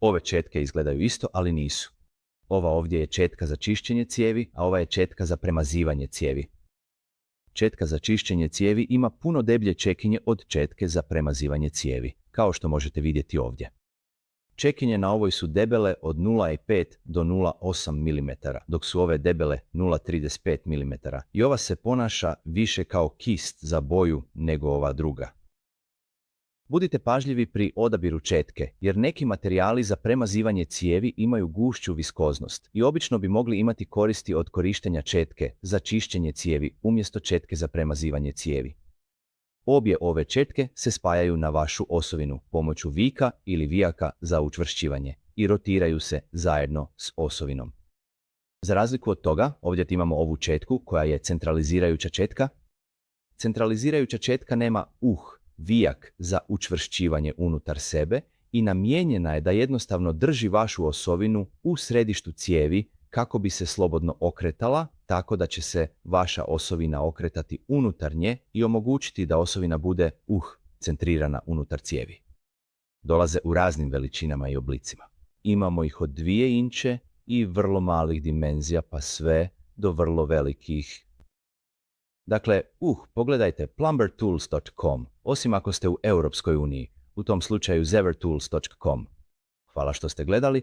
Ove četke izgledaju isto, ali nisu. Ova ovdje je četka za čišćenje cijevi, a ova je četka za premazivanje cijevi. Četka za čišćenje cijevi ima puno deblje čekinje od četke za premazivanje cijevi, kao što možete vidjeti ovdje. Čekinje na ovoj su debele od 0,5 do 0,8 mm, dok su ove debele 0,35 mm i ova se ponaša više kao kist za boju nego ova druga. Budite pažljivi pri odabiru četke, jer neki materijali za premazivanje cijevi imaju gušću viskoznost i obično bi mogli imati koristi od korištenja četke za čišćenje cijevi umjesto četke za premazivanje cijevi. Obje ove četke se spajaju na vašu osovinu pomoću vika ili vijaka za učvršćivanje i rotiraju se zajedno s osovinom. Za razliku od toga, ovdje imamo ovu četku koja je centralizirajuća četka. Centralizirajuća četka nema vijak za učvršćivanje unutar sebe i namijenjena je da jednostavno drži vašu osovinu u središtu cijevi kako bi se slobodno okretala, tako da će se vaša osovina okretati unutar nje i omogućiti da osovina bude centrirana unutar cijevi. Dolaze u raznim veličinama i oblicima. Imamo ih od 2 inče i vrlo malih dimenzija pa sve do vrlo velikih. Dakle, pogledajte plumbertools.com, osim ako ste u Europskoj uniji, u tom slučaju zevertools.com. Hvala što ste gledali.